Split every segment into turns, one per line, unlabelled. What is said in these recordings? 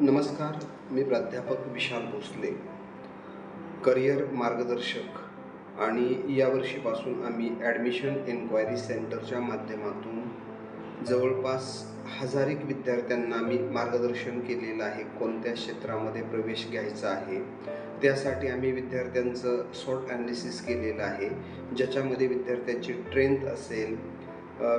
नमस्कार. मी प्राध्यापक विशाल भोसले, करिअर मार्गदर्शक आणि यावर्षीपासून आम्ही ॲडमिशन एन्क्वायरी सेंटरच्या माध्यमातून जवळपास 1000 विद्यार्थ्यांना मी मार्गदर्शन केलेलं आहे. कोणत्या क्षेत्रामध्ये प्रवेश घ्यायचा आहे, त्यासाठी आम्ही विद्यार्थ्यांचं सॉर्ट ॲनालिसिस केलेलं आहे, ज्याच्यामध्ये विद्यार्थ्यांची स्ट्रेंथ असेल,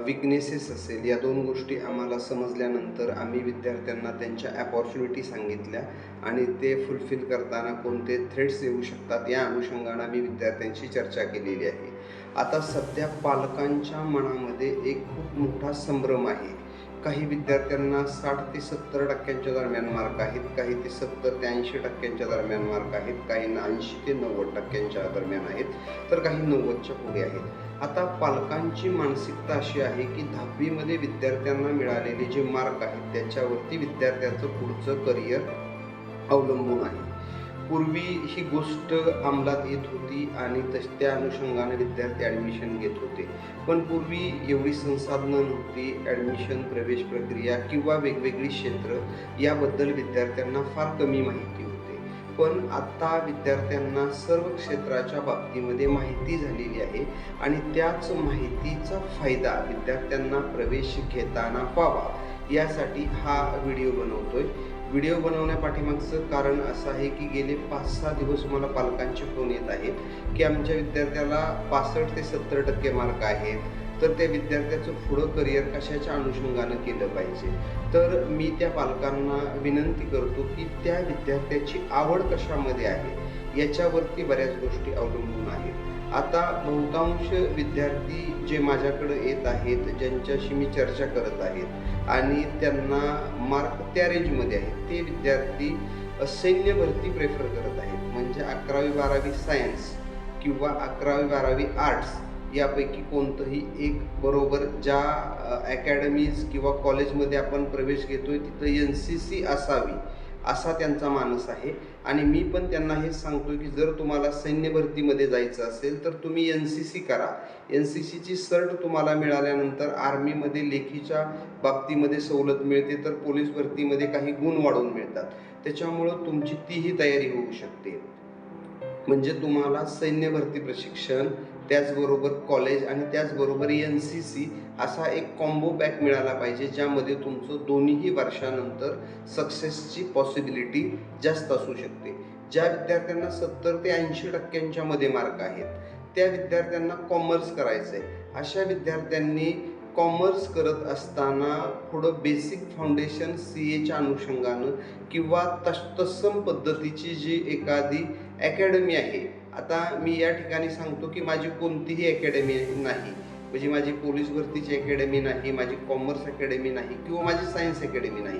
विकनेसेस असेल, या 2 गोष्टी आम्हाला समजल्यानंतर आम्ही विद्यार्थ्यांना त्यांच्या अपॉर्च्युनिटी सांगितल्या आणि ते फुलफिल करताना कोणते थ्रेट्स येऊ शकतात या अनुषंगाने आम्ही विद्यार्थ्यांशी चर्चा केलेली आहे. आता सध्या पालकांच्या मनामध्ये एक खूप मोठा संभ्रम आहे. काही विद्यार्थ्यांना 60 ते 70% दरम्यान मार्क आहेत, काही ते 70 ते 80% दरम्यान मार्क आहेत, काहींना 80 ते 90% दरम्यान आहेत, तर काही 90च्या पुढे आहेत. आता पालकांची मानसिकता अशी आहे की 10वीमध्ये विद्यार्थ्यांना मिळालेले जे मार्क आहेत त्याच्यावरती विद्यार्थ्याचं पुढचं करिअर अवलंबून आहे. पूर्वी ही गोष्ट अंमलात येत होती आणि त्या अनुषंगाने विद्यार्थी ॲडमिशन घेत होते. पण पूर्वी एवढी संसाधनं नव्हती. ॲडमिशन, प्रवेश प्रक्रिया किंवा वेगवेगळी क्षेत्र याबद्दल विद्यार्थ्यांना फार कमी माहिती होते. पण आता विद्यार्थ्यांना सर्व क्षेत्राच्या बाबतीमध्ये माहिती झालेली आहे आणि त्याच माहितीचा फायदा विद्यार्थ्यांना प्रवेश घेताना व्हावा यासाठी हा व्हिडिओ बनवतोय. व्हिडिओ बनवण्यापाठीमागचं कारण असं आहे की गेले 5-6 दिवस मला पालकांचे फोन येत आहेत की आमच्या विद्यार्थ्याला 65 ते 70% मार्क आहेत, तर त्या विद्यार्थ्याचं पुढं करिअर कशाच्या अनुषंगानं केलं पाहिजे. तर मी त्या पालकांना विनंती करतो की त्या विद्यार्थ्याची आवड कशामध्ये आहे याच्यावरती बऱ्याच गोष्टी अवलंबून आहेत. आता बहुतांश विद्यार्थी जे माझ्याकडे येत आहेत, ज्यांच्याशी मी चर्चा करत आहेत आणि त्यांना मार्क त्या रेंजमध्ये आहेत, ते विद्यार्थी सैन्य भरती प्रेफर करत आहेत. म्हणजे 11वी-12वी सायन्स किंवा 11वी-12वी आर्ट्स यापैकी कोणतंही एक बरोबर ज्या अकॅडमीज किंवा कॉलेजमध्ये आपण प्रवेश घेतोय तिथं NCC असावी असा त्यांचा मानस आहे. आणि मी पण त्यांना हेच सांगतोय की जर तुम्हाला सैन्य भरतीमध्ये जायचं असेल तर तुम्ही NCC करा. NCCची सर्ट तुम्हाला मिळाल्यानंतर आर्मीमध्ये लेखीच्या बाबतीमध्ये सवलत मिळते, तर पोलीस भरतीमध्ये काही गुण वाढवून मिळतात. त्याच्यामुळं तुमची तीही तयारी होऊ शकते. म्हणजे तुम्हाला सैन्य भरती प्रशिक्षण, त्याचबरोबर कॉलेज आणि त्याचबरोबर NCC असा एक कॉम्बो पॅक मिळाला पाहिजे, ज्यामध्ये तुमचं दोन्हीही वर्षानंतर सक्सेसची पॉसिबिलिटी जास्त असू शकते. ज्या विद्यार्थ्यांना 70 ते 80% मध्ये मार्क आहेत, त्या विद्यार्थ्यांना कॉमर्स करायचं आहे. अशा विद्यार्थ्यांनी कॉमर्स करत असताना थोडं बेसिक फाउंडेशन CAच्या अनुषंगानं किंवा तत्सम पद्धतीची जी एखादी अकॅडमी आहे. आता मी या ठिकाणी सांगतो की माझी कोणतीही अकॅडमी नाही, म्हणजे माझी पोलीस भरतीची अकॅडमी नाही, माझी कॉमर्स अकॅडमी नाही किंवा माझी सायन्स अकॅडमी नाही.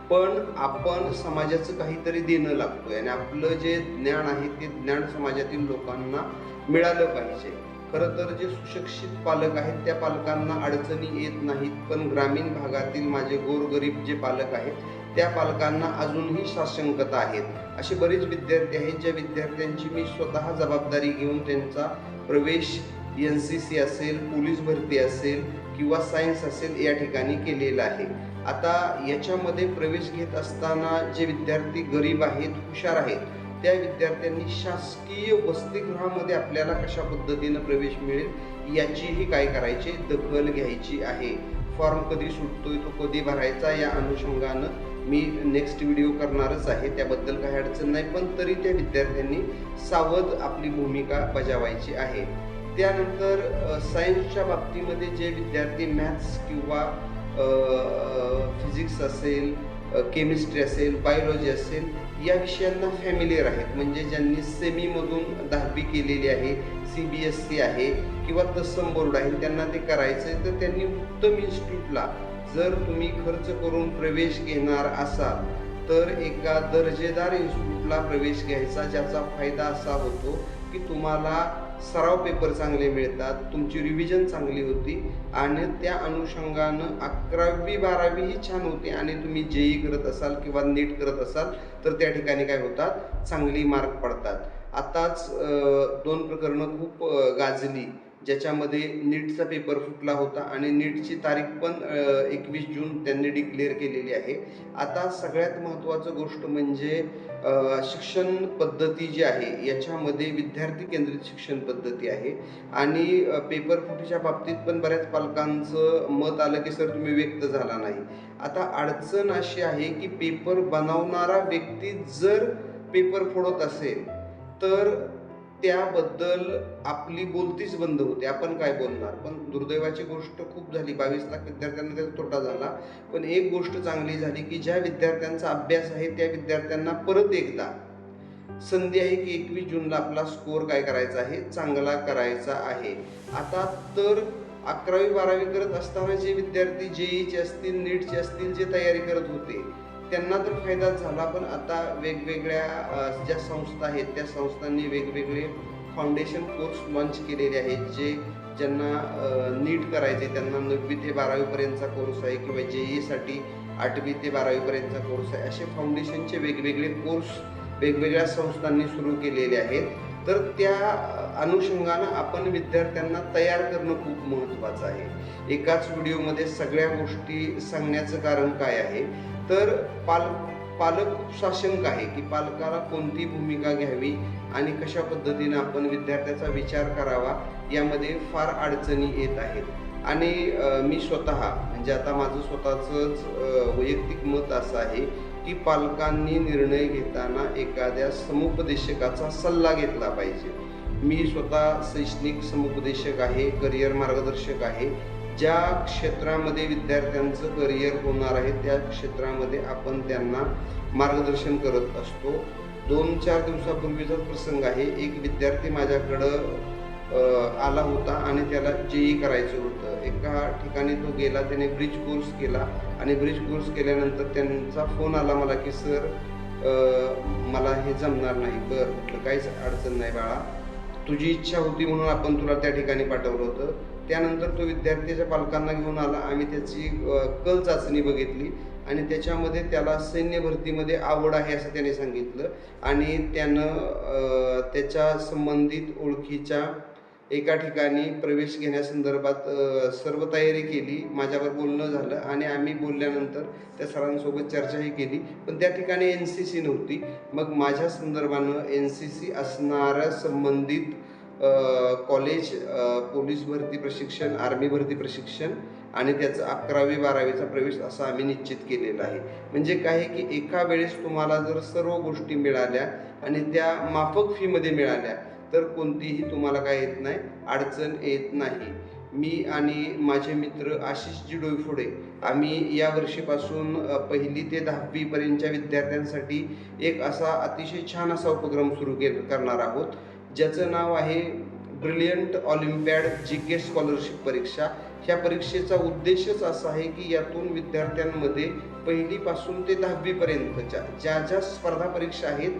पण आपण समाजाचं काहीतरी देणं लागतोय आणि आपलं जे ज्ञान आहे ते ज्ञान समाजातील लोकांना मिळालं पाहिजे. खरं तर जे सुशिक्षित पालक आहेत त्या पालकांना अडचणी येत नाहीत, पण ग्रामीण भागातील माझे गोरगरीब जे पालक आहेत त्या पालकांना अजूनही साशंकता आहेत. असे बरेच विद्यार्थी आहेत ज्या विद्यार्थ्यांची मी स्वतः जबाबदारी घेऊन त्यांचा प्रवेश NCC असेल, पोलीस भरती असेल किंवा सायन्स असेल या ठिकाणी केलेला आहे. आता याच्यामध्ये प्रवेश घेत असताना जे विद्यार्थी गरीब आहेत, हुशार आहेत, त्या विद्यार्थ्यांनी शासकीय वसतिगृहामध्ये आपल्याला कशा पद्धतीनं प्रवेश मिळेल याचीही काय करायची दखल घ्यायची आहे. फॉर्म कधी सुटतोय, तो कधी भरायचा, या अनुषंगानं मी नेक्स्ट व्हिडिओ करणारच आहे. त्याबद्दल काही अडचण नाही, पण तरी त्या विद्यार्थ्यांनी सावध आपली भूमिका बजावायची आहे. त्यानंतर सायन्सच्या बाबतीमध्ये जे विद्यार्थी मॅथ्स किंवा फिजिक्स असेल, केमिस्ट्री असेल, बायोलॉजी असेल या विषयांना फॅमिलियर आहेत, म्हणजे ज्यांनी सेमीमधून 10वी केलेली आहे, CBSE आहे किंवा तत्सम बोर्ड आहे, त्यांना ते करायचं आहे, तर त्यांनी उत्तम इन्स्टिट्यूटला जर तुम्ही खर्च करून प्रवेश घेणार असाल तर एका दर्जेदार इन्स्टिट्यूटला प्रवेश घ्यायचा, ज्याचा फायदा असा होतो की तुम्हाला सराव पेपर चांगले मिळतात, तुमची रिव्हिजन चांगली होती आणि त्या अनुषंगानं 11वी-12वी ही छान होते आणि तुम्ही JEE करत असाल किंवा नीट करत असाल तर त्या ठिकाणी काय होतात, चांगली मार्क पडतात. आताच 2 प्रकरणं खूप गाजली. ज्याच्यामध्ये नीटचा पेपर फुटला होता आणि नीटची तारीख पण 21 जून त्यांनी डिक्लेअर केलेली आहे. आता सगळ्यात महत्त्वाचं गोष्ट म्हणजे शिक्षण पद्धती जी आहे याच्यामध्ये विद्यार्थी केंद्रित शिक्षण पद्धती आहे आणि पेपर फुटीच्या बाबतीत पण बऱ्याच पालकांचं मत आलं की सर तुम्ही व्यक्त झाला नाही. आता अडचण अशी आहे की पेपर बनवणारा व्यक्ती जर पेपर फोडत असेल तर त्याबद्दल आपली बोलतीच बंद होते. आपण काय बोलणार? पण दुर्दैवाची गोष्ट खूप झाली. 22 लाख विद्यार्थ्यांना त्याचा तोटा झाला. पण एक गोष्ट चांगली झाली की ज्या विद्यार्थ्यांचा अभ्यास आहे त्या विद्यार्थ्यांना परत एकदा संधी आहे की 21 जूनला आपला स्कोअर काय करायचा आहे? चांगला करायचा आहे. आता तर 11वी-12वी करत असताना जे विद्यार्थी JEEचे असतील, नीटचे असतील, जे तयारी करत होते त्यांना तर फायदाच झाला. पण आता वेगवेगळ्या ज्या संस्था आहेत त्या संस्थांनी वेगवेगळे फाउंडेशन कोर्स लॉन्च केलेले आहेत, ज्यांना नीट करायचे त्यांना 9वी ते 12वी पर्यंतचा कोर्स आहे किंवा JEEसाठी 8वी ते 12वी पर्यंतचा कोर्स आहे. असे फाउंडेशनचे वेगवेगळे कोर्स वेगवेगळ्या संस्थांनी सुरू केलेले आहेत. तर त्या अनुषंगानं आपण विद्यार्थ्यांना तयार करणं खूप महत्त्वाचं आहे. एकाच व्हिडिओमध्ये सगळ्या गोष्टी सांगण्याचं कारण काय आहे तर पालक खूप साशंक आहे की पालकाला कोणती भूमिका घ्यावी आणि कशा पद्धतीनं आपण विद्यार्थ्याचा विचार करावा यामध्ये फार अडचणी येत आहेत. आणि मी स्वतः म्हणजे आता माझं स्वतःचंच वैयक्तिक मत असं आहे की पालकांनी निर्णय घेताना एखाद्या समुपदेशकाचा सल्ला घेतला पाहिजे. मी स्वतः शैक्षणिक समुपदेशक आहे, करिअर मार्गदर्शक आहे. ज्या क्षेत्रामध्ये विद्यार्थ्यांचं करिअर होणार आहे त्या क्षेत्रामध्ये आपण त्यांना मार्गदर्शन करत असतो. 2-4 दिवसापूर्वीचा प्रसंग आहे. एक विद्यार्थी माझ्याकडं आला होता आणि त्याला JEE करायचं होतं. एका ठिकाणी तो गेला, त्याने ब्रिज कोर्स केला आणि ब्रिज कोर्स केल्यानंतर त्यांचा फोन आला मला की सर मला हे जमणार नाही. बरं म्हटलं काहीच अडचण नाही बाळा, तुझी इच्छा होती म्हणून आपण तुला त्या ठिकाणी पाठवलं होतं. त्यानंतर तो विद्यार्थ्याच्या पालकांना घेऊन आला. आम्ही त्याची कल चाचणी बघितली आणि त्याच्यामध्ये त्याला सैन्य भरतीमध्ये आवड आहे असं त्याने सांगितलं आणि त्यानं त्याच्या संबंधित ओळखीच्या एका ठिकाणी प्रवेश घेण्यासंदर्भात सर्व तयारी केली. माझ्यावर बोलणं झालं आणि आम्ही बोलल्यानंतर त्या सरांसोबत चर्चाही केली. पण त्या ठिकाणी NCC नव्हती. मग माझ्या संदर्भानं NCC असणाऱ्या संबंधित कॉलेज, पोलीस भरती प्रशिक्षण, आर्मी भरती प्रशिक्षण आणि त्याचं 11वी-12वीचा प्रवेश असा आम्ही निश्चित केलेला आहे. म्हणजे काय आहे की एका वेळेस तुम्हाला जर सर्व गोष्टी मिळाल्या आणि त्या माफक फीमध्ये मिळाल्या तर कोणतीही तुम्हाला काय येत नाही, अडचण येत नाही. मी आणि माझे मित्र आशिषजी डोईफोडे आम्ही या वर्षीपासून 1ली ते 10वी पर्यंतच्या विद्यार्थ्यांसाठी एक असा अतिशय छान असा उपक्रम सुरू करणार आहोत, ज्याचं नाव आहे ब्रिलियंट ऑलिम्पियाड GK स्कॉलरशिप परीक्षा. ह्या परीक्षेचा उद्देशच असा आहे की यातून विद्यार्थ्यांमध्ये 1ली पासून ते 10वी पर्यंतच्या ज्या स्पर्धा परीक्षा आहेत,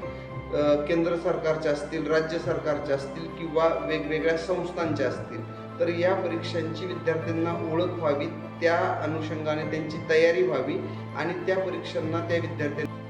केंद्र सरकारच्या असतील, राज्य सरकारच्या असतील किंवा वेगवेगळ्या संस्थांच्या असतील, तर या परीक्षांची विद्यार्थ्यांना ओळख व्हावी, त्या अनुषंगाने त्यांची तयारी व्हावी आणि त्या परीक्षांना त्या विद्यार्थ्यांना